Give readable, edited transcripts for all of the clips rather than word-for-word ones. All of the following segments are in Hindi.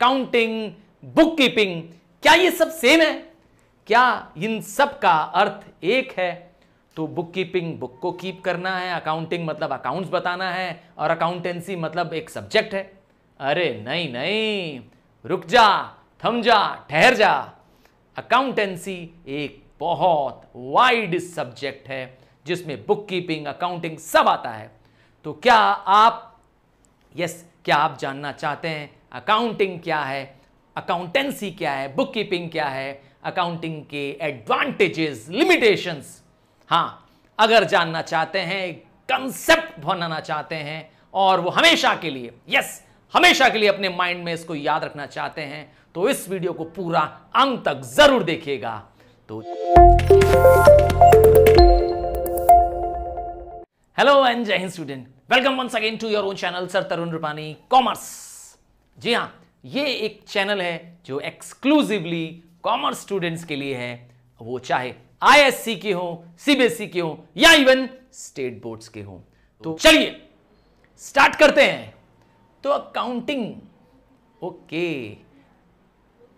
अकाउंटिंग, बुक कीपिंग, क्या ये सब सेम है? क्या इन सब का अर्थ एक है? तो बुक कीपिंग बुक को कीप करना है, अकाउंटिंग मतलब अकाउंट्स बताना है, और अकाउंटेंसी मतलब एक सब्जेक्ट है। अरे नहीं नहीं, रुक जा, थम जा, ठहर जा। अकाउंटेंसी एक बहुत वाइड सब्जेक्ट है जिसमें बुक कीपिंग, अकाउंटिंग सब आता है। तो क्या आप जानना चाहते हैं अकाउंटिंग क्या है, अकाउंटेंसी क्या है, बुक कीपिंग क्या है, अकाउंटिंग के एडवांटेजेस, लिमिटेशंस? हाँ, अगर जानना चाहते हैं, कंसेप्ट बनाना चाहते हैं, और वो हमेशा के लिए, हमेशा के लिए अपने माइंड में इसको याद रखना चाहते हैं, तो इस वीडियो को पूरा अंत तक जरूर देखिएगा। तो hello and Jai Hind student, welcome once again to your own channel sir Tarun Rupani commerce. जी हाँ, ये एक चैनल है जो एक्सक्लूसिवली कॉमर्स स्टूडेंट्स के लिए है, वो चाहे आईएससी के हो, सीबीएसई के हो, या इवन स्टेट बोर्ड्स के हो। तो चलिए स्टार्ट करते हैं। तो अकाउंटिंग, ओके,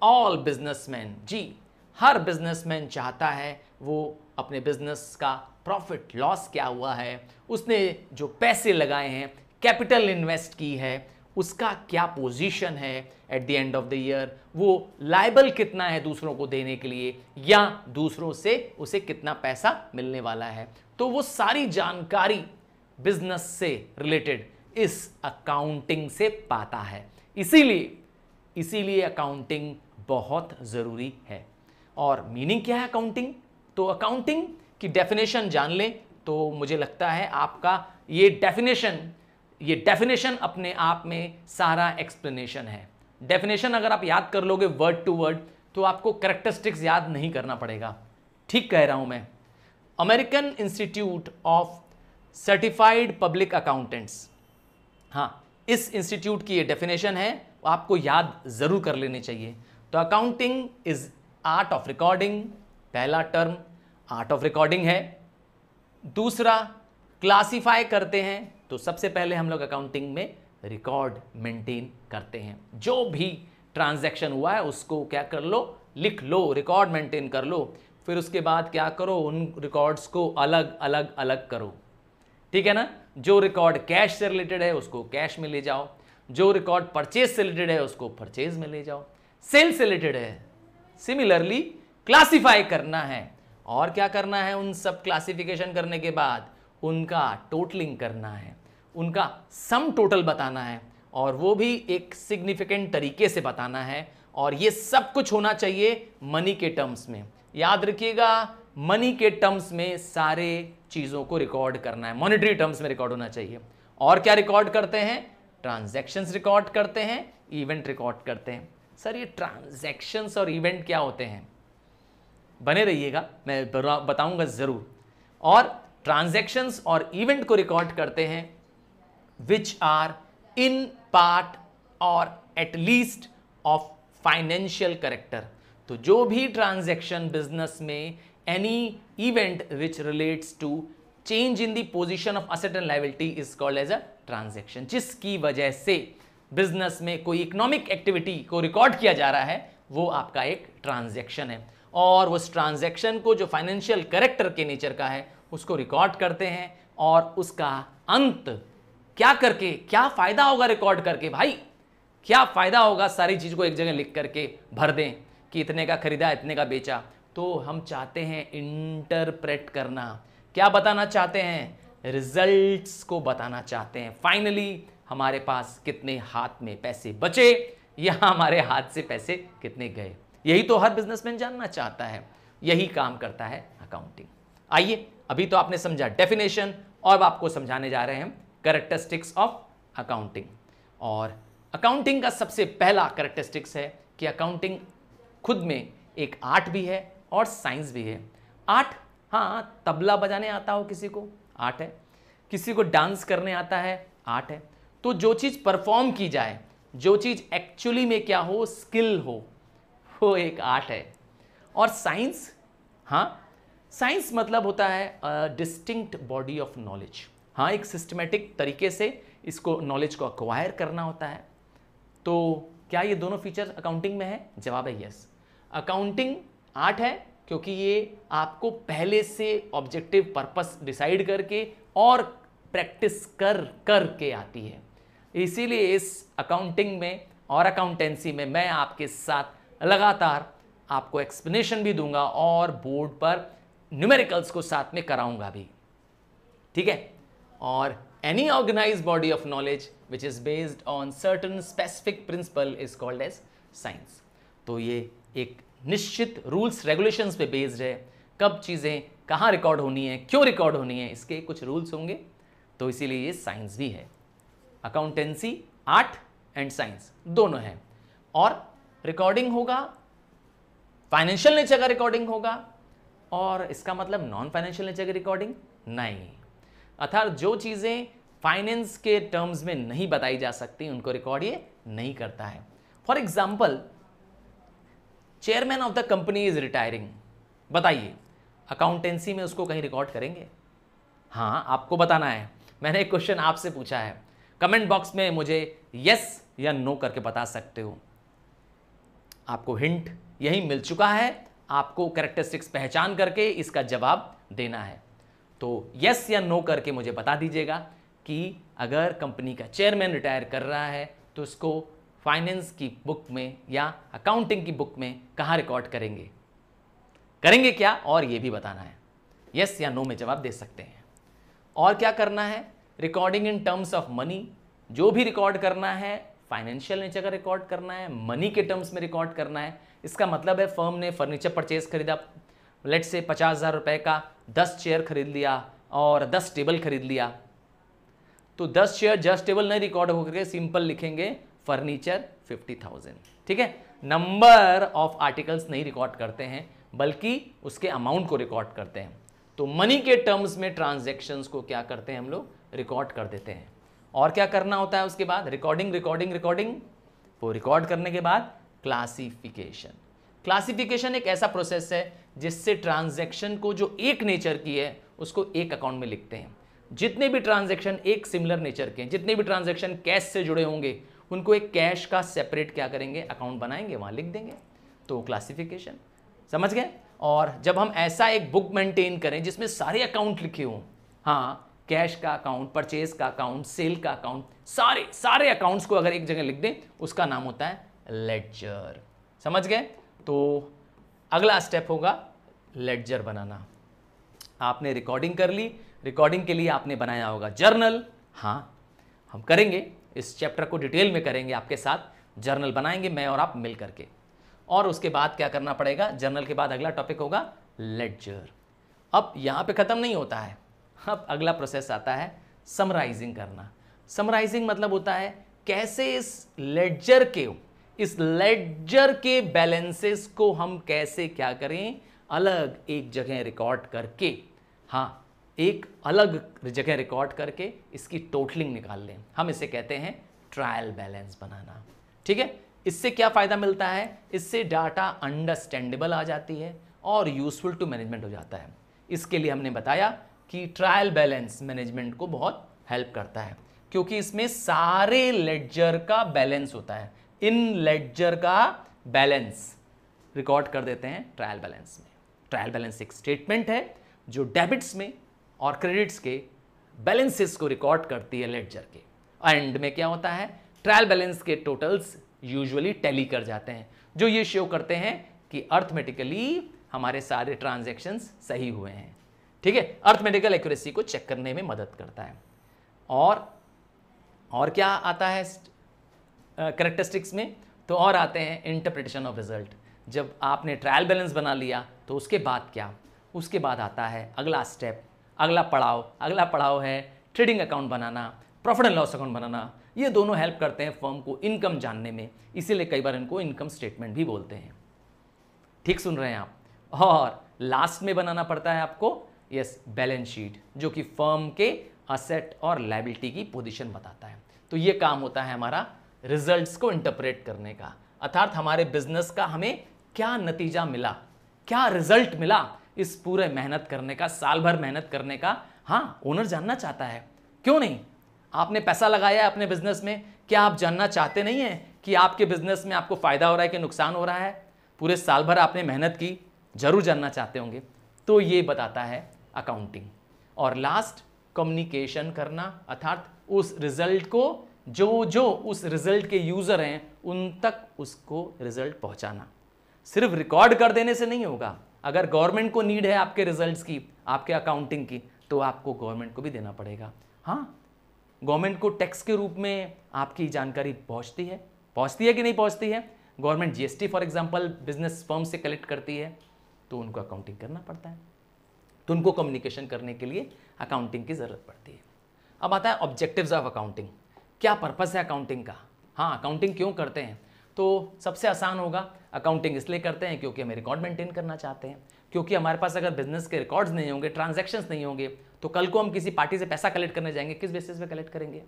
ऑल बिजनेसमैन, जी हर बिजनेसमैन चाहता है वो अपने बिजनेस का प्रॉफिट लॉस क्या हुआ है, उसने जो पैसे लगाए हैं, कैपिटल इन्वेस्ट की है, उसका क्या पोजीशन है at the end of the year, वो लायबल कितना है दूसरों को देने के लिए, या दूसरों से उसे कितना पैसा मिलने वाला है। तो वो सारी जानकारी बिजनेस से रिलेटेड इस अकाउंटिंग से पाता है। इसीलिए अकाउंटिंग बहुत ज़रूरी है। और मीनिंग क्या है अकाउंटिंग? तो अकाउंटिंग की डेफिनेशन जान लें तो मुझे लगता है आपका ये डेफिनेशन अपने आप में सारा एक्सप्लेनेशन है। डेफिनेशन अगर आप याद कर लोगे वर्ड टू वर्ड तो आपको कैरेक्टरिस्टिक्स याद नहीं करना पड़ेगा। ठीक कह रहा हूं मैं। American institute of certified public accountants, हाँ, इस इंस्टीट्यूट की ये डेफिनेशन है, आपको याद जरूर कर लेनी चाहिए। तो accounting is art of recording, पहला टर्म आर्ट ऑफ रिकॉर्डिंग है। दूसरा क्लासिफाई करते हैं, तो सबसे पहले हम लोग अकाउंटिंग में रिकॉर्ड मेंटेन करते हैं। जो भी ट्रांजैक्शन हुआ है उसको क्या कर लो, लिख लो, रिकॉर्ड मेंटेन कर लो। फिर उसके बाद क्या करो, उन रिकॉर्ड्स को अलग अलग अलग करो। ठीक है ना? जो रिकॉर्ड कैश से रिलेटेड है उसको कैश में ले जाओ, जो रिकॉर्ड परचेज से रिलेटेड है उसको परचेज में ले जाओ, सेल से रिलेटेड है सिमिलरली क्लासिफाई करना है। और क्या करना है, उन सब क्लासिफिकेशन करने के बाद उनका टोटलिंग करना है, उनका सम टोटल बताना है, और वो भी एक सिग्निफिकेंट तरीके से बताना है। और ये सब कुछ होना चाहिए मनी के टर्म्स में। याद रखिएगा, मनी के टर्म्स में सारे चीज़ों को रिकॉर्ड करना है, मॉनेटरी टर्म्स में रिकॉर्ड होना चाहिए। और क्या रिकॉर्ड करते हैं? ट्रांजैक्शंस रिकॉर्ड करते हैं, इवेंट रिकॉर्ड करते हैं। सर ये ट्रांजैक्शंस और इवेंट क्या होते हैं? बने रहिएगा, मैं बताऊंगा ज़रूर। और ट्रांजैक्शंस और इवेंट को रिकॉर्ड करते हैं which are in part or at least of financial character. तो जो भी ट्रांजैक्शन बिजनेस में, any event which relates to change in the position of asset and liability is called as a transaction. जिसकी वजह से बिजनेस में कोई इकोनॉमिक एक्टिविटी को रिकॉर्ड किया जा रहा है, वो आपका एक ट्रांजैक्शन है। और उस ट्रांजैक्शन को जो फाइनेंशियल करेक्टर के नेचर का है उसको रिकॉर्ड करते हैं, और उसका अंत क्या करके, क्या फायदा होगा रिकॉर्ड करके, भाई क्या फायदा होगा, सारी चीज को एक जगह लिख करके भर दें कि इतने का खरीदा, इतने का बेचा। तो हम चाहते हैं इंटरप्रेट करना। क्या बताना चाहते हैं? रिजल्ट्स को बताना चाहते हैं। फाइनली हमारे पास कितने हाथ में पैसे बचे, या हमारे हाथ से पैसे कितने गए। यही तो हर बिजनेसमैन जानना चाहता है। यही काम करता है अकाउंटिंग। आइए, अभी तो आपने समझा डेफिनेशन, और आपको समझाने जा रहे हैं कैरेक्टरिस्टिक्स ऑफ अकाउंटिंग। और अकाउंटिंग का सबसे पहला कैरेक्टरिस्टिक्स है कि अकाउंटिंग खुद में एक आर्ट भी है और साइंस भी है। आर्ट, हाँ, तबला बजाने आता हो किसी को, आर्ट है। किसी को डांस करने आता है, आर्ट है। तो जो चीज़ परफॉर्म की जाए, जो चीज़ एक्चुअली में क्या हो, स्किल हो, वो एक आर्ट है। और साइंस, हाँ, साइंस मतलब होता है डिस्टिंक्ट बॉडी ऑफ नॉलेज। हाँ, एक सिस्टमेटिक तरीके से इसको, नॉलेज को अक्वायर करना होता है। तो क्या ये दोनों फीचर अकाउंटिंग में है? जवाब है यस। अकाउंटिंग 8 है क्योंकि ये आपको पहले से ऑब्जेक्टिव पर्पस डिसाइड करके और प्रैक्टिस करके आती है। इसीलिए इस अकाउंटिंग में और अकाउंटेंसी में मैं आपके साथ लगातार आपको एक्सप्लेनेशन भी दूंगा और बोर्ड पर न्यूमेरिकल्स को साथ में कराऊंगा भी, ठीक है। और any organised body of knowledge which is based on certain specific principle is called as science. तो ये एक निश्चित रूल्स रेगुलेशंस पे बेस्ड है, कब चीज़ें कहाँ रिकॉर्ड होनी है, क्यों रिकॉर्ड होनी है, इसके कुछ रूल्स होंगे, तो इसीलिए ये साइंस भी है। अकाउंटेंसी आर्ट एंड साइंस दोनों है। और रिकॉर्डिंग होगा, फाइनेंशियल नेचर का रिकॉर्डिंग होगा, और इसका मतलब नॉन फाइनेंशियल नेचर की रिकॉर्डिंग नहीं। अर्थात जो चीज़ें फाइनेंस के टर्म्स में नहीं बताई जा सकती उनको रिकॉर्ड ये नहीं करता है। For example, chairman of the company is retiring, बताइए अकाउंटेंसी में उसको कहीं रिकॉर्ड करेंगे? हाँ, आपको बताना है। मैंने एक क्वेश्चन आपसे पूछा है, कमेंट बॉक्स में मुझे यस या नो करके बता सकते हो। आपको हिंट यही मिल चुका है, आपको कैरेक्टरिस्टिक्स पहचान करके इसका जवाब देना है। तो यस या नो करके मुझे बता दीजिएगा कि अगर कंपनी का चेयरमैन रिटायर कर रहा है तो उसको फाइनेंस की बुक में या अकाउंटिंग की बुक में कहाँ रिकॉर्ड करेंगे क्या, और ये भी बताना है। यस या नो में जवाब दे सकते हैं। और क्या करना है? Recording in terms of money, जो भी रिकॉर्ड करना है फाइनेंशियल नेचर का रिकॉर्ड करना है, मनी के टर्म्स में रिकॉर्ड करना है। इसका मतलब है फर्म ने फर्नीचर परचेज खरीदा, लेट से 50,000 रुपए का 10 चेयर खरीद लिया और 10 टेबल खरीद लिया, तो 10 चेयर 10 टेबल नहीं रिकॉर्ड होकर सिंपल लिखेंगे फर्नीचर 50,000, ठीक है। नंबर ऑफ आर्टिकल्स नहीं रिकॉर्ड करते हैं बल्कि उसके अमाउंट को रिकॉर्ड करते हैं। तो मनी के टर्म्स में ट्रांजैक्शंस को क्या करते हैं हम लोग? रिकॉर्ड कर देते हैं। और क्या करना होता है उसके बाद? रिकॉर्डिंग। वो रिकॉर्ड करने के बाद क्लासिफिकेशन एक ऐसा प्रोसेस है जिससे ट्रांजैक्शन को जो एक नेचर की है उसको एक अकाउंट में लिखते हैं। जितने भी ट्रांजैक्शन एक सिमिलर नेचर के हैं, जितने भी ट्रांजैक्शन कैश से जुड़े होंगे उनको एक कैश का सेपरेट क्या करेंगे? अकाउंट बनाएंगे, वहां लिख देंगे। तो क्लासिफिकेशन, समझ गए। और जब हम ऐसा एक बुक मेंटेन करें जिसमें सारे अकाउंट लिखे हों, हाँ, कैश का अकाउंट, परचेज का अकाउंट, सेल का अकाउंट, सारे अकाउंट्स को अगर एक जगह लिख दें उसका नाम होता है लेडजर। समझ गए। तो अगला स्टेप होगा लेडजर बनाना। आपने रिकॉर्डिंग कर ली, रिकॉर्डिंग के लिए आपने बनाया होगा जर्नल। हाँ, हम करेंगे इस चैप्टर को डिटेल में करेंगे आपके साथ, जर्नल बनाएंगे मैं और आप मिल करके। और उसके बाद क्या करना पड़ेगा? जर्नल के बाद अगला टॉपिक होगा लेडजर। अब यहाँ पे ख़त्म नहीं होता है, अब अगला प्रोसेस आता है समराइजिंग करना। समराइजिंग मतलब होता है कैसे इस लेडजर के बैलेंसेस को हम कैसे क्या करें? अलग एक जगह रिकॉर्ड करके, हाँ, एक अलग जगह रिकॉर्ड करके इसकी टोटलिंग निकाल लें। हम इसे कहते हैं ट्रायल बैलेंस बनाना, ठीक है। इससे क्या फ़ायदा मिलता है? इससे डाटा अंडरस्टैंडेबल आ जाती है और यूजफुल टू मैनेजमेंट हो जाता है। इसके लिए हमने बताया कि ट्रायल बैलेंस मैनेजमेंट को बहुत हेल्प करता है क्योंकि इसमें सारे लेडजर का बैलेंस होता है। इन लेडजर का बैलेंस रिकॉर्ड कर देते हैं ट्रायल बैलेंस में। ट्रायल बैलेंस एक स्टेटमेंट है जो डेबिट्स में और क्रेडिट्स के बैलेंसेस को रिकॉर्ड करती है लेडजर के। एंड में क्या होता है? ट्रायल बैलेंस के टोटल्स यूजुअली टैली कर जाते हैं, जो ये शो करते हैं कि अर्थमेटिकली हमारे सारे ट्रांजैक्शंस सही हुए हैं, ठीक है। अर्थमेटिकल एक्यूरेसी को चेक करने में मदद करता है। और क्या आता है कैरेक्टरिस्टिक्स में? तो और आते हैं इंटरप्रिटेशन ऑफ रिजल्ट। जब आपने ट्रायल बैलेंस बना लिया तो उसके बाद क्या? उसके बाद आता है अगला स्टेप, अगला पड़ाव है ट्रेडिंग अकाउंट बनाना, प्रॉफिट एंड लॉस अकाउंट बनाना। ये दोनों हेल्प करते हैं फर्म को इनकम जानने में, इसीलिए कई बार इनको इनकम स्टेटमेंट भी बोलते हैं। ठीक सुन रहे हैं आप। और लास्ट में बनाना पड़ता है आपको बैलेंस शीट, जो कि फर्म के असेट और लायबिलिटी की पोजीशन बताता है। तो ये काम होता है हमारा रिजल्ट्स को इंटरप्रेट करने का, अर्थात हमारे बिजनेस का हमें क्या नतीजा मिला, क्या रिजल्ट मिला इस पूरे मेहनत करने का, साल भर मेहनत करने का। हाँ, ओनर जानना चाहता है, क्यों नहीं? आपने पैसा लगाया है अपने बिजनेस में, क्या आप जानना चाहते नहीं हैं कि आपके बिजनेस में आपको फायदा हो रहा है कि नुकसान हो रहा है, पूरे साल भर आपने मेहनत की, जरूर जानना चाहते होंगे। तो ये बताता है अकाउंटिंग। और लास्ट, कम्युनिकेशन करना, अर्थात उस रिजल्ट को जो उस रिजल्ट के यूजर हैं उन तक उसको रिजल्ट पहुंचाना। सिर्फ रिकॉर्ड कर देने से नहीं होगा। अगर गवर्नमेंट को नीड है आपके रिजल्ट्स की, आपके अकाउंटिंग की, तो आपको गवर्नमेंट को भी देना पड़ेगा। हाँ, गवर्नमेंट को टैक्स के रूप में आपकी जानकारी पहुंचती है कि नहीं पहुंचती है? Government GST for example business firm से कलेक्ट करती है, तो उनको अकाउंटिंग करना पड़ता है, तो उनको कम्युनिकेशन करने के लिए अकाउंटिंग की ज़रूरत पड़ती है। अब आता है ऑब्जेक्टिव्स ऑफ अकाउंटिंग। क्या पर्पस है अकाउंटिंग का? हाँ, अकाउंटिंग क्यों करते हैं? तो सबसे आसान होगा, अकाउंटिंग इसलिए करते हैं क्योंकि हमें रिकॉर्ड मेंटेन करना चाहते हैं। क्योंकि हमारे पास अगर बिजनेस के रिकॉर्ड्स नहीं होंगे, ट्रांजैक्शंस नहीं होंगे, तो कल को हम किसी पार्टी से पैसा कलेक्ट करने जाएंगे, किस बेसिस पे कलेक्ट करेंगे?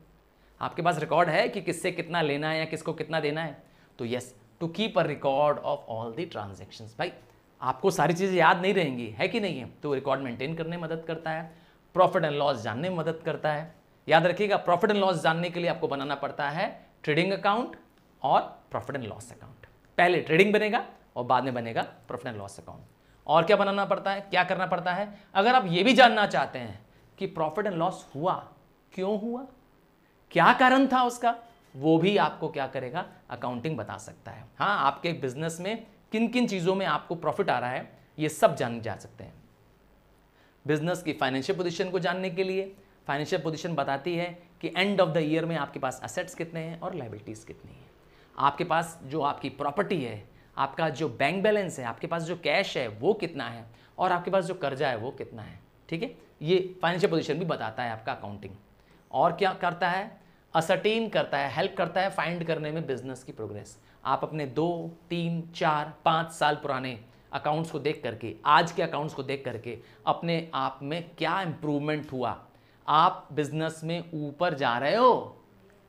आपके पास रिकॉर्ड है कि किससे कितना लेना है या किसको कितना देना है? तो yes, to keep a record of all the transactions. भाई, आपको सारी चीज़ें याद नहीं रहेंगी, है कि नहीं है? तो रिकॉर्ड मेंटेन करने में मदद करता है, प्रॉफिट एंड लॉस जानने में मदद करता है। याद रखिएगा, प्रॉफिट एंड लॉस जानने के लिए आपको बनाना पड़ता है ट्रेडिंग अकाउंट और प्रॉफिट एंड लॉस अकाउंट। पहले ट्रेडिंग बनेगा और बाद में बनेगा प्रॉफिट एंड लॉस अकाउंट। और क्या बनाना पड़ता है, क्या करना पड़ता है? अगर आप ये भी जानना चाहते हैं कि प्रॉफिट एंड लॉस हुआ, क्यों हुआ, क्या कारण था उसका, वो भी आपको क्या करेगा, अकाउंटिंग बता सकता है। हाँ, आपके बिजनेस में किन किन चीज़ों में आपको प्रॉफिट आ रहा है, ये सब जान जा सकते हैं। बिजनेस की फाइनेंशियल पोजीशन को जानने के लिए, फाइनेंशियल पोजीशन बताती है कि एंड ऑफ द ईयर में आपके पास असेट्स कितने हैं और लायबिलिटीज कितनी है। आपके पास जो आपकी प्रॉपर्टी है, आपका जो बैंक बैलेंस है, आपके पास जो कैश है वो कितना है, और आपके पास जो कर्जा है वो कितना है। ठीक है, ये फाइनेंशियल पोजीशन भी बताता है आपका अकाउंटिंग। और क्या करता है, असर्टेन करता है, हेल्प करता है फाइंड करने में बिजनेस की प्रोग्रेस। आप अपने 2, 3, 4, 5 साल पुराने अकाउंट्स को देख करके, आज के अकाउंट्स को देख करके अपने आप में क्या इंप्रूवमेंट हुआ, आप बिजनेस में ऊपर जा रहे हो,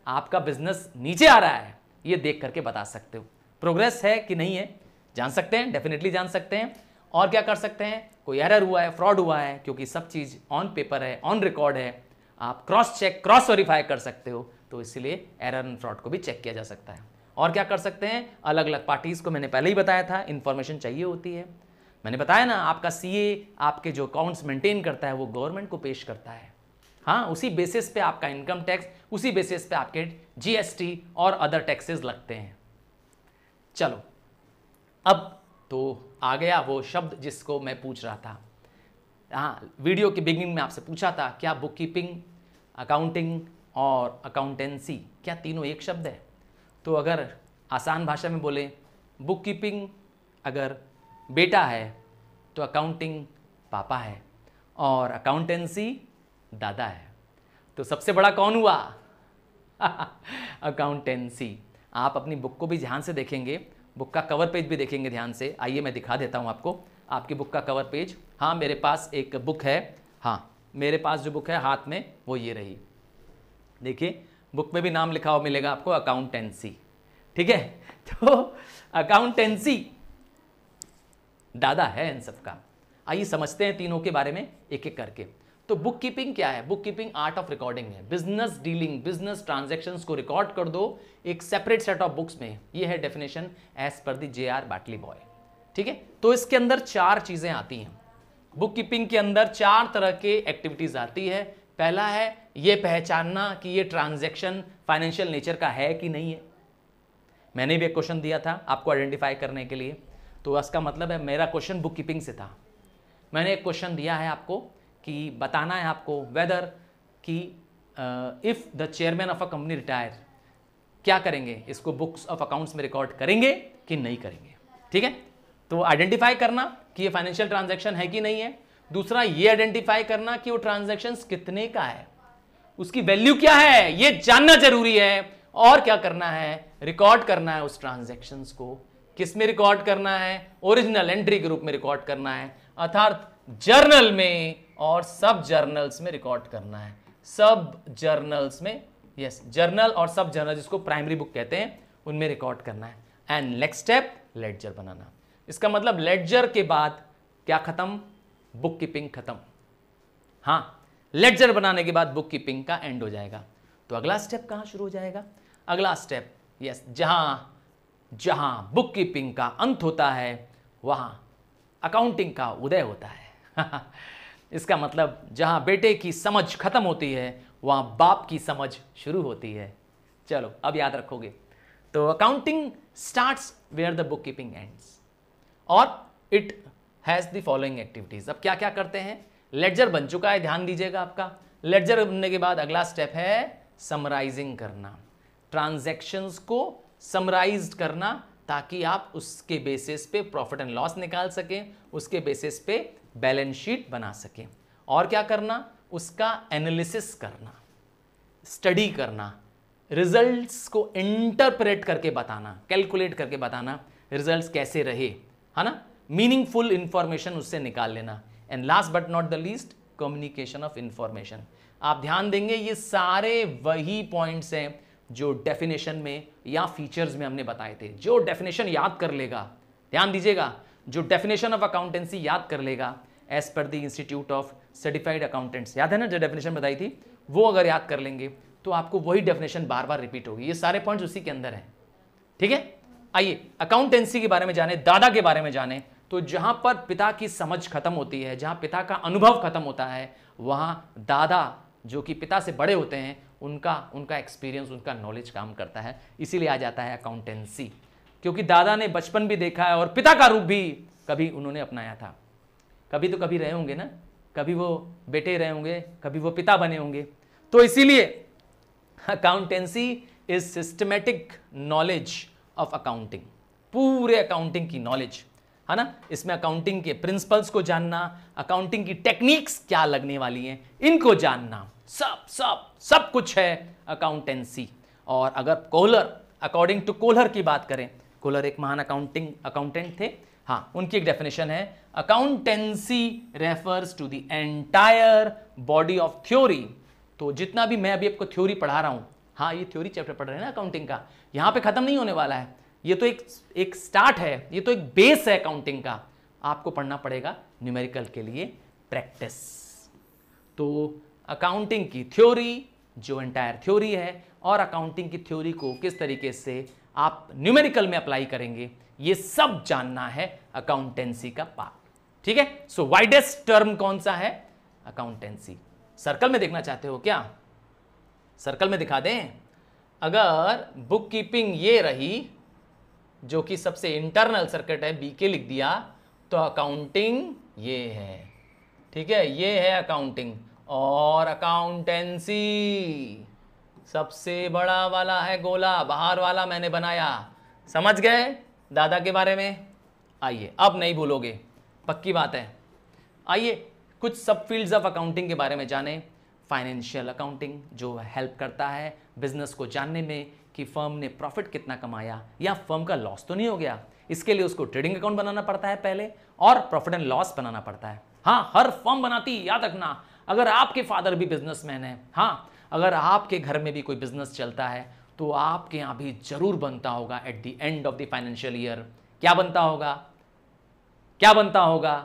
आपका बिजनेस नीचे आ रहा है, ये देख करके बता सकते हो। प्रोग्रेस है कि नहीं है जान सकते हैं, डेफिनेटली जान सकते हैं। और क्या कर सकते हैं, कोई एरर हुआ है, फ्रॉड हुआ है, क्योंकि सब चीज़ ऑन पेपर है, ऑन रिकॉर्ड है, आप क्रॉस चेक, क्रॉस वेरीफाई कर सकते हो, तो इसलिए एरर एंड फ्रॉड को भी चेक किया जा सकता है। और क्या कर सकते हैं, अलग अलग पार्टीज को मैंने पहले ही बताया था, इंफॉर्मेशन चाहिए होती है। मैंने बताया ना, आपका सीए आपके जो अकाउंट्स मेंटेन करता है वो गवर्नमेंट को पेश करता है। हाँ, उसी बेसिस पे आपका इनकम टैक्स, उसी बेसिस पे आपके जीएसटी और अदर टैक्सेस लगते हैं। चलो, अब तो आ गया वो शब्द जिसको मैं पूछ रहा था। हाँ, वीडियो के बिगिनिंग में आपसे पूछा था, क्या बुक कीपिंग, अकाउंटिंग और अकाउंटेंसी क्या तीनों एक शब्द है? तो अगर आसान भाषा में बोले, बुक कीपिंग अगर बेटा है तो अकाउंटिंग पापा है और अकाउंटेंसी दादा है। तो सबसे बड़ा कौन हुआ? अकाउंटेंसी। आप अपनी बुक को भी ध्यान से देखेंगे, बुक का कवर पेज भी देखेंगे ध्यान से। आइए मैं दिखा देता हूं आपको आपकी बुक का कवर पेज। हाँ, मेरे पास एक बुक है। हाँ, मेरे पास जो बुक है हाथ में वो ये रही। देखिए, बुक में भी नाम लिखा हुआ मिलेगा आपको, अकाउंटेंसी। ठीक है, तो अकाउंटेंसी दादा है इन सबका। आइए समझते हैं तीनों के बारे में एक एक करके। तो बुक कीपिंग क्या है? Book keeping art of recording है। बिजनेस डीलिंग, बिजनेस ट्रांजैक्शंस को रिकॉर्ड कर दो एक सेपरेट सेट ऑफ बुक्स में। ये है definition as per the J.R. Batliboi. ठीक है, तो इसके अंदर 4 चीजें आती हैं। बुक कीपिंग के अंदर 4 तरह के एक्टिविटीज आती है। पहला है ये पहचानना कि ये ट्रांजैक्शन फाइनेंशियल नेचर का है कि नहीं है। मैंने भी एक क्वेश्चन दिया था आपको आइडेंटिफाई करने के लिए, तो इसका मतलब है मेरा क्वेश्चन बुक कीपिंग से था। मैंने एक क्वेश्चन दिया है आपको कि बताना है आपको वेदर कि if the chairman of a company retire, क्या करेंगे, इसको बुक्स ऑफ अकाउंट्स में रिकॉर्ड करेंगे कि नहीं करेंगे। ठीक है, तो आइडेंटिफाई करना कि ये फाइनेंशियल ट्रांजैक्शन है कि नहीं है। दूसरा ये आइडेंटिफाई करना कि वो ट्रांजैक्शन कितने का है, उसकी वैल्यू क्या है, ये जानना जरूरी है। और क्या करना है, रिकॉर्ड करना है उस ट्रांजैक्शंस को। किस में रिकॉर्ड करना है? ओरिजिनल एंट्री के रूप में रिकॉर्ड करना है, अर्थात जर्नल में और सब जर्नल्स में रिकॉर्ड करना है। सब जर्नल्स में, यस, जर्नल और सब जर्नल जिसको प्राइमरी बुक कहते हैं उनमें रिकॉर्ड करना है। एंड नेक्स्ट स्टेप लेडजर बनाना। इसका मतलब लेडजर के बाद क्या खत्म? बुक कीपिंग खत्म। हाँ, लेडजर बनाने के बाद बुक कीपिंग का एंड हो जाएगा। तो अगला स्टेप कहां शुरू हो जाएगा? अगला स्टेप यस, जहां बुक कीपिंग का अंत होता है वहां अकाउंटिंग का उदय होता है। इसका मतलब जहां बेटे की समझ खत्म होती है वहां बाप की समझ शुरू होती है। चलो अब याद रखोगे। तो accounting starts where the book keeping ends और it has the following activities. अब क्या क्या करते हैं? लेडजर बन चुका है, ध्यान दीजिएगा। आपका लेडजर बनने के बाद अगला स्टेप है समराइजिंग करना, ट्रांजैक्शंस को समराइज करना, ताकि आप उसके बेसिस पे प्रॉफिट एंड लॉस निकाल सकें, उसके बेसिस पे बैलेंस शीट बना सकें। और क्या करना? उसका एनालिसिस करना, स्टडी करना, रिजल्ट्स को इंटरप्रेट करके बताना, कैलकुलेट करके बताना रिजल्ट्स कैसे रहे, है ना, मीनिंगफुल इंफॉर्मेशन उससे निकाल लेना। And last but not the least, communication of information. आप ध्यान देंगे ये सारे वही पॉइंट्स हैं जो डेफिनेशन में या फीचर्स में हमने बताए थे। जो डेफिनेशन याद कर लेगा, ध्यान दीजिएगा, जो डेफिनेशन ऑफ अकाउंटेंसी याद कर लेगा as per the institute of certified accountants, याद है ना जो डेफिनेशन बताई थी, वो अगर याद कर लेंगे तो आपको वही डेफिनेशन बार बार रिपीट होगी। ये सारे पॉइंट्स उसी के अंदर हैं, ठीक है। आइए अकाउंटेंसी के बारे में जाने, दादा के बारे में जाने। तो जहां पर पिता की समझ खत्म होती है, जहां पिता का अनुभव खत्म होता है, वहां दादा जो कि पिता से बड़े होते हैं उनका एक्सपीरियंस, उनका नॉलेज काम करता है। इसीलिए आ जाता है अकाउंटेंसी, क्योंकि दादा ने बचपन भी देखा है और पिता का रूप भी कभी उन्होंने अपनाया था। कभी तो कभी रहे होंगे ना, कभी वो बेटे रहे होंगे, कभी वो पिता बने होंगे। तो इसीलिए accountancy is systematic knowledge of accounting, पूरे अकाउंटिंग की नॉलेज, है ना। इसमें अकाउंटिंग के प्रिंसिपल्स को जानना, अकाउंटिंग की टेक्निक्स क्या लगने वाली हैं इनको जानना, सब कुछ है अकाउंटेंसी। और अगर कोहलर, अकॉर्डिंग टू कोहलर की बात करें, कोहलर एक महान अकाउंटेंट थे, हाँ, उनकी एक डेफिनेशन है, accountancy refers to the entire body of theory. तो जितना भी मैं अभी आपको थ्योरी पढ़ा रहा हूं, हाँ, ये थ्योरी चैप्टर पढ़ रहे हैं ना अकाउंटिंग का, यहां पे खत्म नहीं होने वाला है। ये तो एक स्टार्ट है, ये तो एक बेस है अकाउंटिंग का। आपको पढ़ना पड़ेगा न्यूमेरिकल के लिए प्रैक्टिस। तो अकाउंटिंग की थ्योरी जो एंटायर थ्योरी है, और अकाउंटिंग की थ्योरी को किस तरीके से आप न्यूमेरिकल में अप्लाई करेंगे, ये सब जानना है अकाउंटेंसी का पार्ट, ठीक है। सो वाइडेस्ट टर्म कौन सा है? अकाउंटेंसी। सर्कल में देखना चाहते हो क्या? सर्कल में दिखा दें। अगर बुक कीपिंग ये रही जो कि सबसे इंटरनल सर्किट है, बीके लिख दिया, तो अकाउंटिंग ये है, ठीक है, ये है अकाउंटिंग। और अकाउंटेंसी सबसे बड़ा वाला है गोला, बाहर वाला मैंने बनाया। समझ गए दादा के बारे में? आइए अब नहीं भूलोगे, पक्की बात है। आइए कुछ सब फील्ड्स ऑफ अकाउंटिंग के बारे में जाने। फाइनेंशियल अकाउंटिंग जो हेल्प करता है बिजनेस को जानने में कि फर्म ने प्रॉफिट कितना कमाया या फर्म का लॉस तो नहीं हो गया। इसके लिए उसको ट्रेडिंग अकाउंट बनाना पड़ता है पहले, और प्रॉफिट एंड लॉस बनाना पड़ता है। हाँ, हर फर्म बनाती, याद रखना। अगर आपके फादर भी बिजनेसमैन है, हाँ, अगर आपके घर में भी कोई बिजनेस चलता है, तो आपके यहाँ भी जरूर बनता होगा at the end of the financial year. क्या बनता होगा? क्या बनता होगा?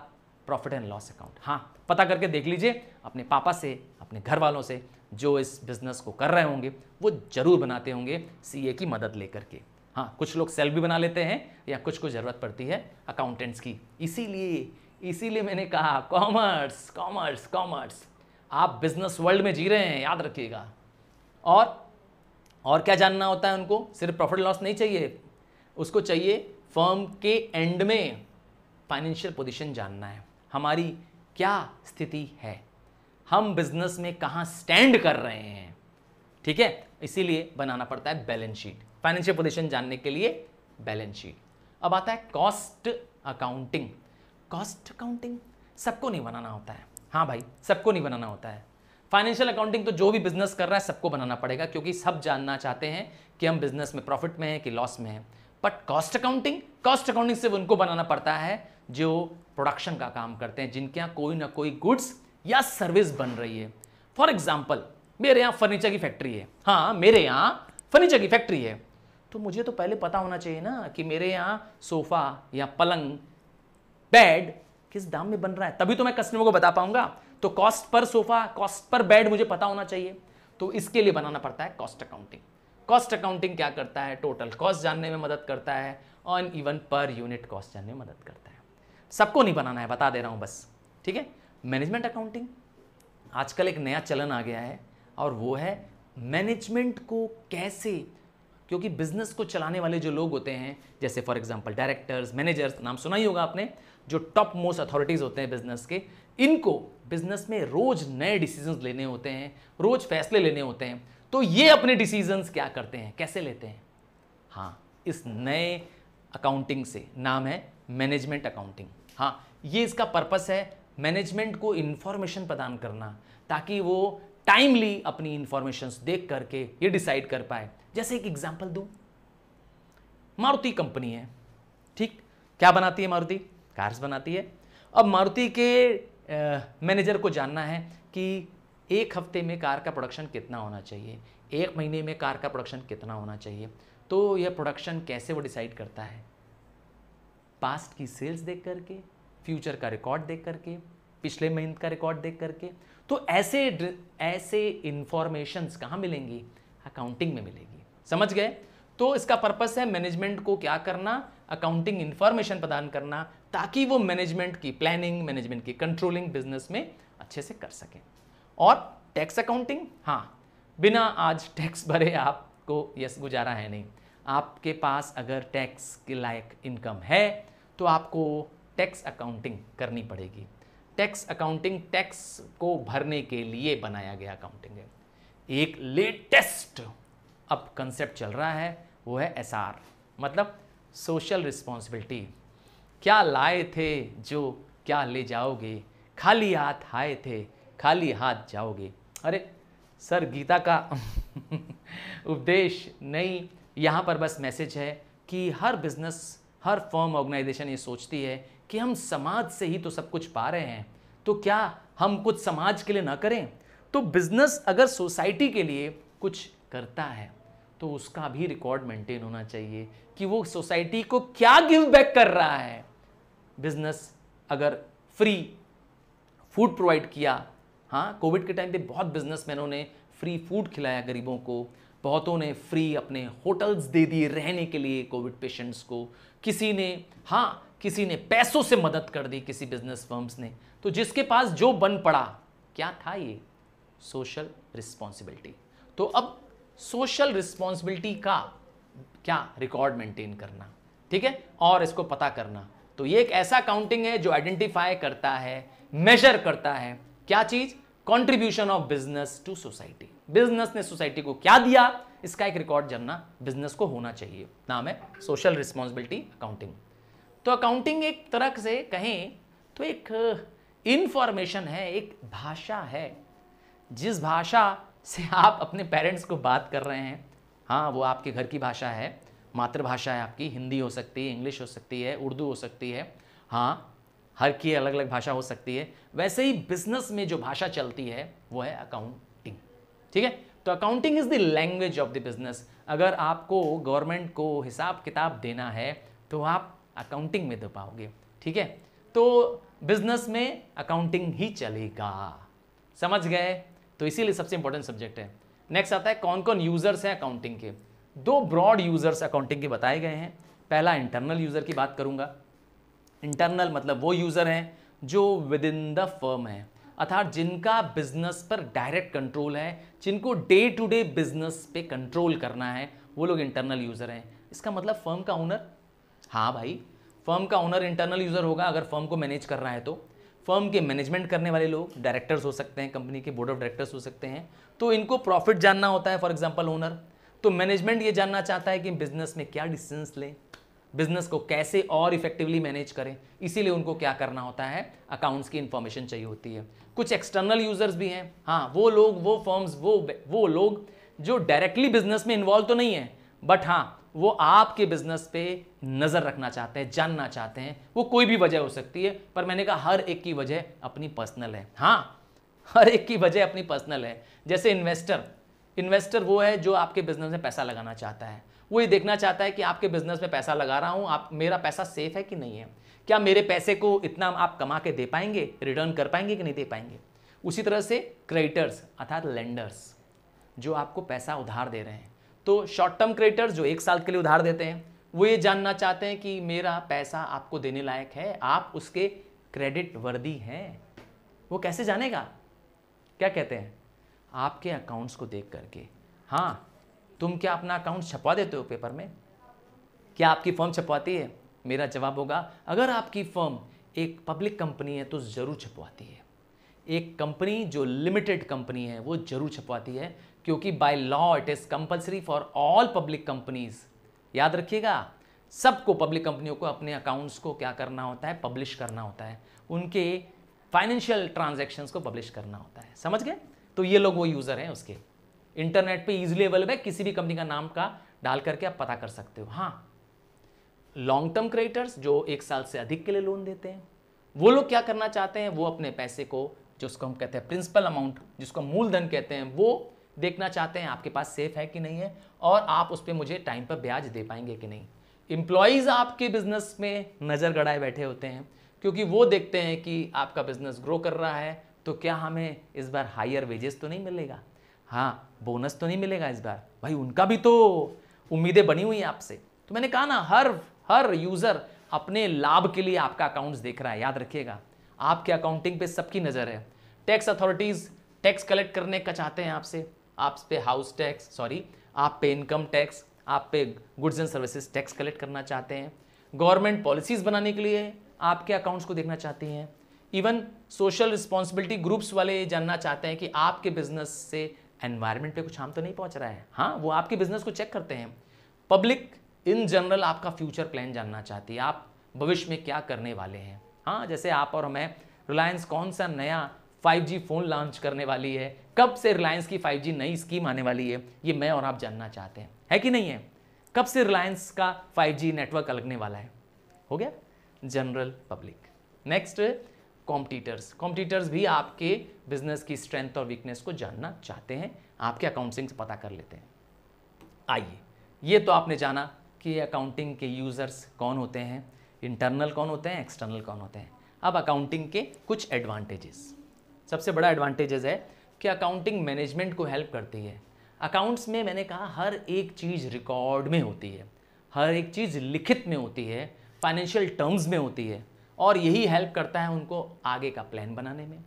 Profit and loss account. हाँ, पता करके देख लीजिए अपने पापा से, अपने घर वालों से, जो इस बिजनेस को कर रहे होंगे वो जरूर बनाते होंगे सीए की मदद लेकर के। हाँ, कुछ लोग सेल्फ भी बना लेते हैं, या कुछ को जरूरत पड़ती है अकाउंटेंट्स की। इसीलिए मैंने कहा कॉमर्स कॉमर्स कॉमर्स। आप बिजनेस वर्ल्ड में जी रहे हैं, याद रखिएगा। और क्या जानना होता है उनको? सिर्फ प्रॉफिट लॉस नहीं चाहिए, उसको चाहिए फर्म के एंड में फाइनेंशियल पोजीशन जानना है, हमारी क्या स्थिति है, हम बिजनेस में कहां स्टैंड कर रहे हैं, ठीक है। इसीलिए बनाना पड़ता है बैलेंस शीट, फाइनेंशियल पोजीशन जानने के लिए बैलेंस शीट। अब आता है कॉस्ट अकाउंटिंग। कॉस्ट अकाउंटिंग सबको नहीं बनाना होता है, हाँ भाई, सबको नहीं बनाना होता है। फाइनेंशियल अकाउंटिंग तो जो भी बिजनेस कर रहा है सबको बनाना पड़ेगा, क्योंकि सब जानना चाहते हैं कि हम बिजनेस में प्रॉफिट में हैं कि लॉस में हैं। बट कॉस्ट अकाउंटिंग सिर्फ उनको बनाना पड़ता है जो प्रोडक्शन का काम करते हैं, जिनके यहाँ कोई ना कोई गुड्स या सर्विस बन रही है। फॉर एग्जाम्पल, मेरे यहाँ फर्नीचर की फैक्ट्री है, हाँ, मेरे यहाँ फर्नीचर की फैक्ट्री है, तो मुझे तो पहले पता होना चाहिए ना कि मेरे यहाँ सोफा या पलंग, बेड किस दाम में बन रहा है, तभी तो मैं कस्टमर को बता पाऊंगा। तो cost per sofa, cost per bed मुझे पता होना चाहिए, तो इसके लिए बनाना पड़ता है कॉस्ट अकाउंटिंग। कॉस्ट अकाउंटिंग क्या करता है? टोटल कॉस्ट जानने में मदद करता है और इवन पर यूनिट कॉस्ट जानने में मदद करता है। सबको नहीं बनाना है, बता दे रहा हूं बस, ठीक है। मैनेजमेंट अकाउंटिंग आजकल एक नया चलन आ गया है और वो है मैनेजमेंट को कैसे, क्योंकि बिजनेस को चलाने वाले जो लोग होते हैं, जैसे फॉर एग्जांपल डायरेक्टर्स, मैनेजर्स, नाम सुना ही होगा आपने, जो टॉप मोस्ट अथॉरिटीज होते हैं बिजनेस के, इनको बिजनेस में रोज नए डिसीजंस लेने होते हैं, रोज फैसले लेने होते हैं। तो ये अपने डिसीजंस क्या करते हैं, कैसे लेते हैं? हाँ, इस नए अकाउंटिंग से, नाम है मैनेजमेंट अकाउंटिंग। हाँ, ये इसका पर्पस है मैनेजमेंट को इंफॉर्मेशन प्रदान करना, ताकि वो टाइमली अपनी इंफॉर्मेशंस देख करके ये डिसाइड कर पाए। जैसे एक एग्जांपल दूं, मारुति कंपनी है, ठीक, क्या बनाती है मारुति? कार्स बनाती है। अब मारुति के मैनेजर को जानना है कि एक हफ्ते में कार का प्रोडक्शन कितना होना चाहिए, एक महीने में कार का प्रोडक्शन कितना होना चाहिए। तो यह प्रोडक्शन कैसे वो डिसाइड करता है? पास्ट की सेल्स देख करके, फ्यूचर का रिकॉर्ड देख करके, पिछले महीने का रिकॉर्ड देख करके। तो ऐसे इंफॉर्मेशंस कहाँ मिलेंगी? अकाउंटिंग में मिलेगी। समझ गए? तो इसका पर्पस है मैनेजमेंट को क्या करना? अकाउंटिंग इंफॉर्मेशन प्रदान करना, ताकि वो मैनेजमेंट की प्लानिंग, मैनेजमेंट की कंट्रोलिंग बिजनेस में अच्छे से कर सकें। और टैक्स अकाउंटिंग, हाँ, बिना आज टैक्स भरे आपको यस गुजारा है नहीं। आपके पास अगर टैक्स के लायक इनकम है तो आपको टैक्स अकाउंटिंग करनी पड़ेगी। टैक्स अकाउंटिंग टैक्स को भरने के लिए बनाया गया अकाउंटिंग है। एक लेटेस्ट अब कंसेप्ट चल रहा है, वो है एसआर, मतलब सोशल रिस्पॉन्सिबिलिटी। क्या लाए थे जो क्या ले जाओगे, खाली हाथ आए थे खाली हाथ जाओगे। अरे सर, गीता का उपदेश नहीं, यहाँ पर बस मैसेज है कि हर बिजनेस, हर फर्म, ऑर्गेनाइजेशन ये सोचती है कि हम समाज से ही तो सब कुछ पा रहे हैं, तो क्या हम कुछ समाज के लिए ना करें? तो बिजनेस अगर सोसाइटी के लिए कुछ करता है तो उसका भी रिकॉर्ड मेंटेन होना चाहिए कि वो सोसाइटी को क्या गिव बैक कर रहा है। बिजनेस अगर फ्री फूड प्रोवाइड किया, हाँ, कोविड के टाइम पे बहुत बिजनेसमैनों ने फ्री फूड खिलाया गरीबों को, बहुतों ने फ्री अपने होटल्स दे दिए रहने के लिए कोविड पेशेंट्स को, किसी ने पैसों से मदद कर दी, किसी बिजनेस फर्म्स ने। तो जिसके पास जो बन पड़ा, क्या था ये? Social responsibility. तो अब सोशल रिस्पॉन्सिबिलिटी का क्या? रिकॉर्ड मेंटेन करना, ठीक है, और इसको पता करना। तो ये एक ऐसा अकाउंटिंग है जो आइडेंटिफाई करता है, मेजर करता है, क्या चीज? Contribution of business to society. Business ने सोसाइटी को क्या दिया, इसका एक रिकॉर्ड जानना बिजनेस को होना चाहिए। नाम है सोशल रिस्पॉन्सिबिलिटी अकाउंटिंग। तो अकाउंटिंग एक तरह से कहें तो एक इंफॉर्मेशन है, एक भाषा है। जिस भाषा से आप अपने पेरेंट्स को बात कर रहे हैं, हाँ, वो आपके घर की भाषा है, मातृभाषा है आपकी। हिंदी हो सकती है, इंग्लिश हो सकती है, उर्दू हो सकती है, हाँ, हर की अलग अलग भाषा हो सकती है। वैसे ही बिजनेस में जो भाषा चलती है वो है अकाउंटिंग, ठीक है। तो accounting is the language of the business. अगर आपको गवर्नमेंट को हिसाब किताब देना है तो आप अकाउंटिंग में दे पाओगे, ठीक है। तो बिजनेस में अकाउंटिंग ही चलेगा, समझ गए? तो इसीलिए सबसे इंपॉर्टेंट सब्जेक्ट है। नेक्स्ट आता है कौन कौन यूजर्स हैं अकाउंटिंग के। दो ब्रॉड यूजर्स अकाउंटिंग के बताए गए हैं। पहला इंटरनल यूजर की बात करूंगा। इंटरनल मतलब वो यूजर हैं जो विद इन द फर्म है, अर्थात जिनका बिजनेस पर डायरेक्ट कंट्रोल है, जिनको डे टू डे बिजनेस पे कंट्रोल करना है, वो लोग इंटरनल यूजर हैं। इसका मतलब फर्म का ओनर, हाँ भाई, फर्म का ओनर इंटरनल यूजर होगा अगर फर्म को मैनेज कर रहा है तो। फर्म के मैनेजमेंट करने वाले लोग डायरेक्टर्स हो सकते हैं, कंपनी के बोर्ड ऑफ डायरेक्टर्स हो सकते हैं। तो इनको प्रॉफिट जानना होता है, फॉर एग्जांपल ओनर। तो मैनेजमेंट ये जानना चाहता है कि बिजनेस में क्या डिसीजंस लें, बिजनेस को कैसे और इफेक्टिवली मैनेज करें, इसीलिए उनको क्या करना होता है, अकाउंट्स की इंफॉर्मेशन चाहिए होती है। कुछ एक्सटर्नल यूजर्स भी हैं, हाँ, वो लोग, वो फर्म्स, वो लोग जो डायरेक्टली बिजनेस में इन्वॉल्व तो नहीं है, बट हाँ, वो आपके बिजनेस पे नजर रखना चाहते हैं, जानना चाहते हैं। वो कोई भी वजह हो सकती है, पर मैंने कहा हर एक की वजह अपनी पर्सनल है। हाँ, हर एक की वजह अपनी पर्सनल है। जैसे इन्वेस्टर वो है जो आपके बिजनेस में पैसा लगाना चाहता है। वो ये देखना चाहता है कि आपके बिजनेस में पैसा लगा रहा हूं, आप, मेरा पैसा सेफ है कि नहीं है, क्या मेरे पैसे को इतना आप कमा के दे पाएंगे, रिटर्न कर पाएंगे कि नहीं दे पाएंगे। उसी तरह से क्रेडिटर्स अर्थात लेंडर्स जो आपको पैसा उधार दे रहे हैं, तो शॉर्ट टर्म क्रेडिटर्स जो 1 साल के लिए उधार देते हैं, वो ये जानना चाहते हैं कि मेरा पैसा आपको देने लायक है, आप उसके क्रेडिट वर्दी हैं। वो कैसे जानेगा? क्या कहते हैं? आपके अकाउंट्स को देख करके। हाँ, तुम क्या अपना अकाउंट छपवा देते हो पेपर में? क्या आपकी फर्म छपवाती है? मेरा जवाब होगा, अगर आपकी फर्म एक पब्लिक कंपनी है तो ज़रूर छपवाती है। एक कंपनी जो लिमिटेड कंपनी है वो जरूर छपवाती है, क्योंकि by law it is compulsory for all public companies. याद रखिएगा, सबको, पब्लिक कंपनियों को अपने अकाउंट्स को क्या करना होता है? पब्लिश करना होता है, उनके फाइनेंशियल ट्रांजैक्शंस को पब्लिश करना होता है। समझ गए? तो ये लोग वो यूज़र हैं उसके। इंटरनेट पे इजीली अवेलेबल है, किसी भी कंपनी का नाम का डाल करके आप पता कर सकते हो। हाँ, लॉन्ग टर्म क्रेडिटर्स जो 1 साल से अधिक के लिए लोन देते हैं, वो लोग क्या करना चाहते हैं? वो अपने पैसे को, जिसको हम कहते हैं प्रिंसिपल अमाउंट, जिसको मूलधन कहते हैं, वो देखना चाहते हैं आपके पास सेफ है कि नहीं है, और आप उस पर मुझे टाइम पर ब्याज दे पाएंगे कि नहीं। एम्प्लॉयज़ आपके बिजनेस में नज़र गड़ाए बैठे होते हैं, क्योंकि वो देखते हैं कि आपका बिजनेस ग्रो कर रहा है, तो क्या हमें इस बार हायर वेजेस तो नहीं मिलेगा, हाँ बोनस तो नहीं मिलेगा इस बार। भाई उनका भी तो उम्मीदें बनी हुई हैं आपसे। तो मैंने कहा ना, हर यूज़र अपने लाभ के लिए आपका अकाउंट्स देख रहा है। याद रखिएगा, आपके अकाउंटिंग पे सबकी नज़र है। टैक्स अथॉरिटीज़ टैक्स कलेक्ट करने का चाहते हैं आपसे, आप पे हाउस टैक्स, सॉरी आप पे इनकम टैक्स, आप पे goods and services tax collect करना चाहते हैं। गवर्नमेंट पॉलिसीज़ बनाने के लिए आपके अकाउंट्स को देखना चाहती हैं। इवन सोशल रिस्पॉन्सिबिलिटी ग्रुप्स वाले ये जानना चाहते हैं कि आपके बिजनेस से एनवायरनमेंट पे कुछ हार्म तो नहीं पहुंच रहा है। हाँ, वो आपके बिजनेस को चेक करते हैं। पब्लिक इन जनरल आपका फ्यूचर प्लान जानना चाहती है, आप भविष्य में क्या करने वाले हैं। हाँ, जैसे आप और मैं, रिलायंस कौन सा नया 5G फ़ोन लॉन्च करने वाली है, कब से रिलायंस की 5G नई स्कीम आने वाली है, ये मैं और आप जानना चाहते हैं, है कि नहीं है? कब से रिलायंस का 5G नेटवर्क लगने वाला है? हो गया जनरल पब्लिक। नेक्स्ट, कॉम्पिटिटर्स भी आपके बिजनेस की स्ट्रेंथ और वीकनेस को जानना चाहते हैं, आपके अकाउंटिंग से पता कर लेते हैं। आइए, ये तो आपने जाना कि अकाउंटिंग के यूज़र्स कौन होते हैं, इंटरनल कौन होते हैं, एक्सटर्नल कौन होते हैं। अब अकाउंटिंग के कुछ एडवांटेजेस। सबसे बड़ा एडवांटेजेस है कि अकाउंटिंग मैनेजमेंट को हेल्प करती है। अकाउंट्स में मैंने कहा हर एक चीज़ रिकॉर्ड में होती है, हर एक चीज़ लिखित में होती है, फाइनेंशियल टर्म्स में होती है, और यही हेल्प करता है उनको आगे का प्लान बनाने में,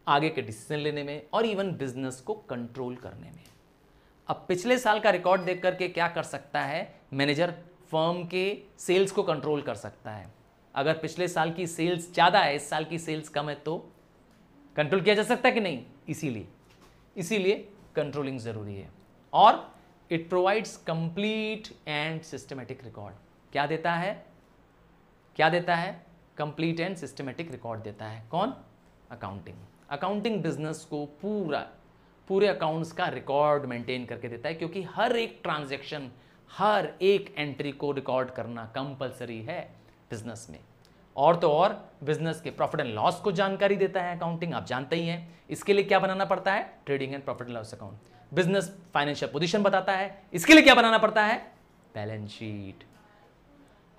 आगे के डिसीजन लेने में, और इवन बिजनेस को कंट्रोल करने में। अब पिछले साल का रिकॉर्ड देख करके क्या कर सकता है मैनेजर? फर्म के सेल्स को कंट्रोल कर सकता है। अगर पिछले साल की सेल्स ज़्यादा है, इस साल की सेल्स कम है, तो कंट्रोल किया जा सकता है कि नहीं? इसीलिए कंट्रोलिंग ज़रूरी है। और it provides complete and systematic record. क्या देता है? कंप्लीट एंड सिस्टमेटिक रिकॉर्ड देता है। कौन? अकाउंटिंग बिजनेस को पूरे अकाउंट्स का रिकॉर्ड मेंटेन करके देता है, क्योंकि हर एक ट्रांजैक्शन, हर एक एंट्री को रिकॉर्ड करना कंपलसरी है बिजनेस में। और तो और बिजनेस के प्रॉफिट एंड लॉस को जानकारी देता है अकाउंटिंग, आप जानते ही हैं। इसके लिए क्या बनाना पड़ता है? Trading and profit and loss account. Business financial position बताता है, इसके लिए क्या बनाना पड़ता है? Balance sheet.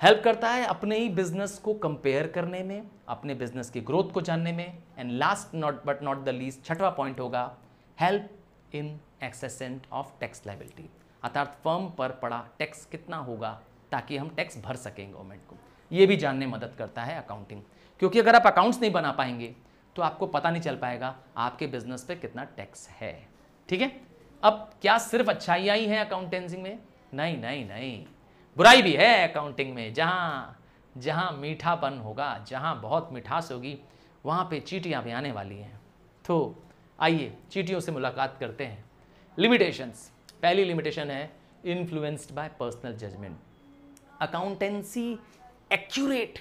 हेल्प करता है अपने ही बिजनेस को कंपेयर करने में, अपने बिजनेस की ग्रोथ को जानने में। And last but not the least, छठवां पॉइंट होगा help in assessment of tax liability, अर्थात फर्म पर पड़ा टैक्स कितना होगा ताकि हम टैक्स भर सकें गवर्नमेंट को। ये भी जानने में मदद करता है अकाउंटिंग, क्योंकि अगर आप अकाउंट्स नहीं बना पाएंगे तो आपको पता नहीं चल पाएगा आपके बिजनेस पे कितना टैक्स है। ठीक है? अब क्या सिर्फ अच्छाइयाँ ही हैं अकाउंटेंसी में? नहीं, बुराई भी है अकाउंटिंग में। जहाँ मीठापन होगा, जहाँ बहुत मिठास होगी, वहाँ पे चींटियाँ भी आने वाली हैं। तो आइए चींटियों से मुलाकात करते हैं। लिमिटेशंस। पहली लिमिटेशन है influenced by personal judgement. Accountancy accurate,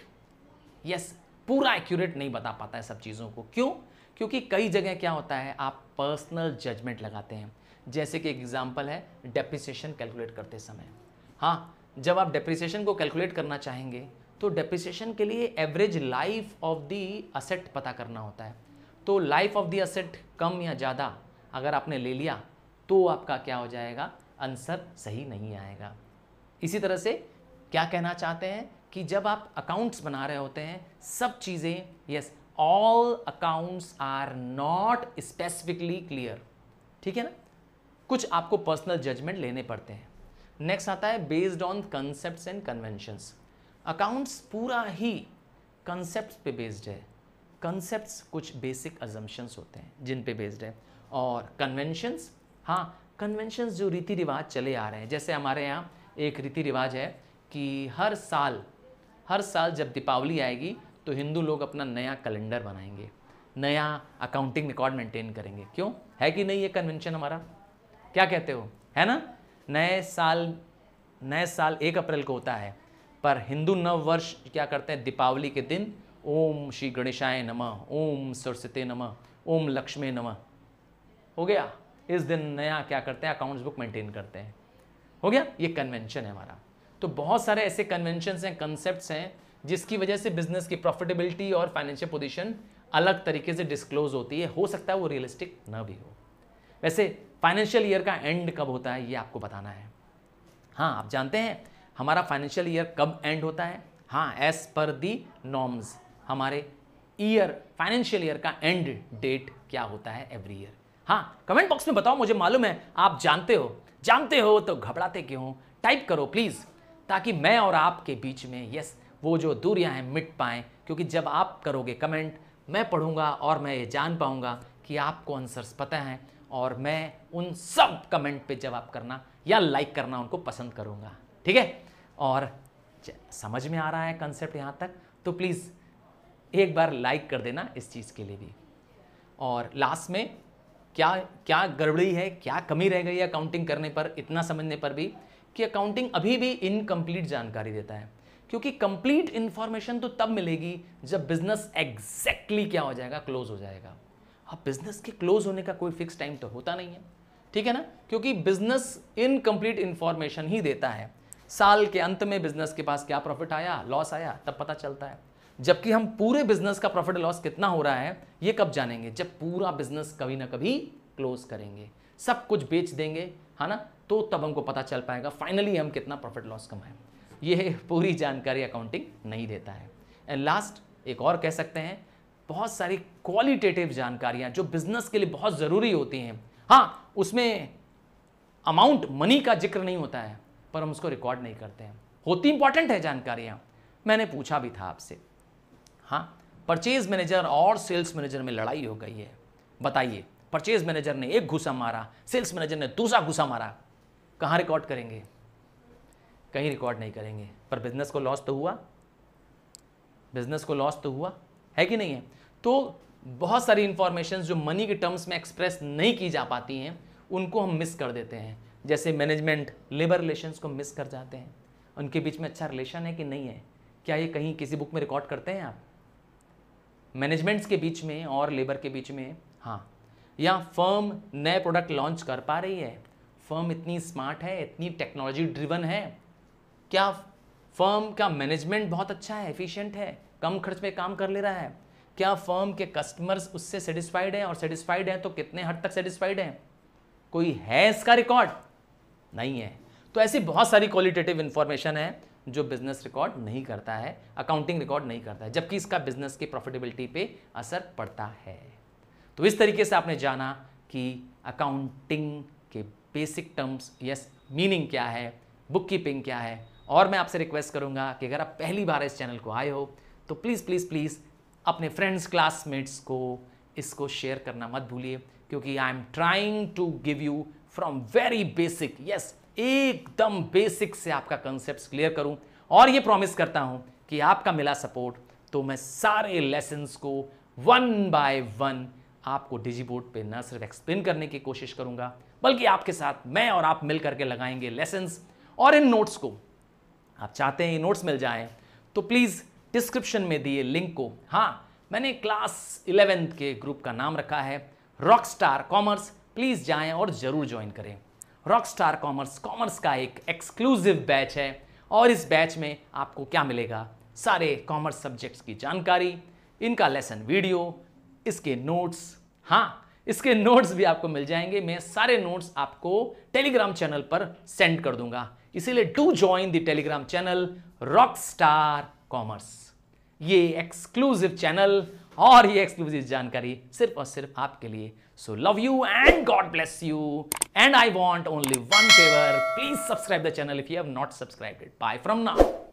पूरा एक्यूरेट नहीं बता पाता है सब चीज़ों को। क्यों? क्योंकि कई जगह क्या होता है, आप पर्सनल जजमेंट लगाते हैं। जैसे कि एग्जांपल है डेप्रिसिएशन कैलकुलेट करते समय। हाँ, जब आप डेप्रिसिएशन को कैलकुलेट करना चाहेंगे तो डेप्रिसिएशन के लिए average life of the asset पता करना होता है। तो लाइफ ऑफ द असेट कम या ज़्यादा अगर आपने ले लिया तो आपका क्या हो जाएगा? आंसर सही नहीं आएगा। इसी तरह से क्या कहना चाहते हैं कि जब आप अकाउंट्स बना रहे होते हैं, सब चीज़ें, all accounts are not specifically clear. ठीक है ना? कुछ आपको पर्सनल जजमेंट लेने पड़ते हैं। नेक्स्ट आता है based on concepts and conventions. Accounts पूरा ही कंसेप्ट्स पे बेस्ड है। कंसेप्ट्स कुछ बेसिक अजम्पशंस होते हैं जिन पे बेस्ड है, और कन्वेंशंस, हाँ कन्वेंशंस जो रीति रिवाज चले आ रहे हैं। जैसे हमारे यहाँ एक रीति रिवाज है कि हर साल जब दीपावली आएगी तो हिंदू लोग अपना नया कैलेंडर बनाएंगे, नया अकाउंटिंग रिकॉर्ड मेंटेन करेंगे। क्यों, है कि नहीं ये कन्वेंशन हमारा? क्या कहते हो, है ना? नए साल 1 अप्रैल को होता है, पर हिंदू नव वर्ष क्या करते हैं? दीपावली के दिन ओम श्री गणेशाय नमः, ओम सरस्वती नमः, ओम लक्ष्मी नमः, हो गया। इस दिन नया क्या करते हैं? अकाउंट्स बुक मेंटेन करते हैं, हो गया। ये कन्वेंशन है हमारा। तो बहुत सारे ऐसे कन्वेंशंस हैं, कंसेप्ट्स हैं, जिसकी वजह से बिजनेस की प्रॉफिटेबिलिटी और फाइनेंशियल पोजीशन अलग तरीके से डिस्क्लोज होती है। हो सकता है वो रियलिस्टिक ना भी हो। वैसे फाइनेंशियल ईयर का एंड कब होता है ये आपको बताना है। हाँ, आप जानते हैं हमारा फाइनेंशियल ईयर कब एंड होता है? हाँ, एज पर दी नॉर्म्स हमारे फाइनेंशियल ईयर का एंड डेट क्या होता है एवरी ईयर? हाँ, कमेंट बॉक्स में बताओ, मुझे मालूम है आप जानते हो तो घबराते क्यों हो? टाइप करो प्लीज, ताकि मैं और आपके बीच में वो जो दूरियां हैं मिट पाएं। क्योंकि जब आप करोगे कमेंट, मैं पढ़ूंगा और मैं ये जान पाऊंगा कि आपको आंसर्स पता हैं, और मैं उन सब कमेंट पे जवाब करना या लाइक करना उनको पसंद करूंगा, ठीक है? और समझ में आ रहा है कंसेप्ट यहाँ तक? तो प्लीज़ एक बार लाइक कर देना इस चीज़ के लिए भी। और लास्ट में क्या गड़बड़ी है, क्या कमी रह गई है अकाउंटिंग करने पर, इतना समझने पर भी, कि अकाउंटिंग अभी भी इनकम्प्लीट जानकारी देता है। क्योंकि कंप्लीट इंफॉर्मेशन तो तब मिलेगी जब बिजनेस एग्जैक्टली क्या हो जाएगा? क्लोज हो जाएगा। अब बिजनेस के क्लोज होने का कोई फिक्स टाइम तो होता नहीं है, ठीक है ना? क्योंकि बिजनेस इनकम्प्लीट इंफॉर्मेशन ही देता है। साल के अंत में बिजनेस के पास क्या प्रॉफिट आया, लॉस आया, तब पता चलता है। जबकि हम पूरे बिजनेस का प्रॉफिट लॉस कितना हो रहा है ये कब जानेंगे? जब पूरा बिजनेस कभी ना कभी क्लोज करेंगे, सब कुछ बेच देंगे, है ना? तो तब हमको पता चल पाएगा फाइनली हम कितना प्रॉफिट लॉस कमाएं। ये पूरी जानकारी अकाउंटिंग नहीं देता है। एंड लास्ट एक और कह सकते हैं, बहुत सारी क्वालिटेटिव जानकारियां जो बिजनेस के लिए बहुत ज़रूरी होती हैं। हाँ, उसमें अमाउंट मनी का जिक्र नहीं होता है, पर हम उसको रिकॉर्ड नहीं करते हैं। होती इंपॉर्टेंट है जानकारियां। मैंने पूछा भी था आपसे, हाँ, परचेज मैनेजर और सेल्स मैनेजर में लड़ाई हो गई है, बताइए। परचेज मैनेजर ने एक घुसा मारा, सेल्स मैनेजर ने दूसरा घुसा मारा, कहाँ रिकॉर्ड करेंगे? कहीं रिकॉर्ड नहीं करेंगे। पर बिजनेस को लॉस तो हुआ, बिजनेस को लॉस तो हुआ, है कि नहीं है? तो बहुत सारी इंफॉर्मेशन जो मनी के टर्म्स में एक्सप्रेस नहीं की जा पाती हैं, उनको हम मिस कर देते हैं। जैसे मैनेजमेंट लेबर रिलेशंस को मिस कर जाते हैं। उनके बीच में अच्छा रिलेशन है कि नहीं है? क्या ये कहीं किसी बुक में रिकॉर्ड करते हैं आप? मैनेजमेंट्स के बीच में और लेबर के बीच में, हाँ। या फर्म नए प्रोडक्ट लॉन्च कर पा रही है? फर्म इतनी स्मार्ट है, इतनी टेक्नोलॉजी ड्रिवन है? क्या फर्म का मैनेजमेंट बहुत अच्छा है, एफिशिएंट है, कम खर्च में काम कर ले रहा है? क्या फर्म के कस्टमर्स उससे सेटिस्फाइड हैं? और सेटिस्फाइड हैं तो कितने हद तक सेटिस्फाइड हैं? कोई है इसका रिकॉर्ड? नहीं है। तो ऐसी बहुत सारी क्वालिटेटिव इंफॉर्मेशन है जो बिजनेस रिकॉर्ड नहीं करता है, अकाउंटिंग रिकॉर्ड नहीं करता है, जबकि इसका बिजनेस की प्रॉफिटेबिलिटी पे असर पड़ता है। तो इस तरीके से आपने जाना कि अकाउंटिंग के बेसिक टर्म्स, मीनिंग क्या है, बुक कीपिंग क्या है। और मैं आपसे रिक्वेस्ट करूंगा कि अगर आप पहली बार इस चैनल को आए हो तो प्लीज़ प्लीज़ प्लीज़ अपने फ्रेंड्स, क्लासमेट्स को इसको शेयर करना मत भूलिए, क्योंकि I am trying to give you from very basic, एकदम बेसिक से आपका कंसेप्ट क्लियर करूं। और ये प्रॉमिस करता हूं कि आपका मिला सपोर्ट तो मैं सारे लेसन्स को 1 बाय 1 आपको डिजीबोर्ड पे न सिर्फ एक्सप्लेन करने की कोशिश करूंगा, बल्कि आपके साथ मैं और आप मिल करके लगाएंगे लेसन्स। और इन नोट्स को आप चाहते हैं ये नोट्स मिल जाएं तो प्लीज़ डिस्क्रिप्शन में दिए लिंक को, हाँ, मैंने क्लास 11th के ग्रुप का नाम रखा है रॉकस्टार कॉमर्स। प्लीज़ जाएं और ज़रूर ज्वाइन करें। रॉकस्टार कॉमर्स का एक एक्सक्लूसिव बैच है, और इस बैच में आपको क्या मिलेगा? सारे कॉमर्स सब्जेक्ट्स की जानकारी, इनका लेसन वीडियो, इसके नोट्स, हाँ, इसके नोट्स भी आपको मिल जाएंगे। मैं सारे नोट्स आपको टेलीग्राम चैनल पर सेंड कर दूंगा, इसीलिए do join the Telegram channel Rockstar Commerce. ये एक्सक्लूसिव चैनल और ये एक्सक्लूसिव जानकारी सिर्फ और सिर्फ आपके लिए। So love you and God bless you and I want only one favour, please subscribe the channel if you have not subscribed it. Bye from now.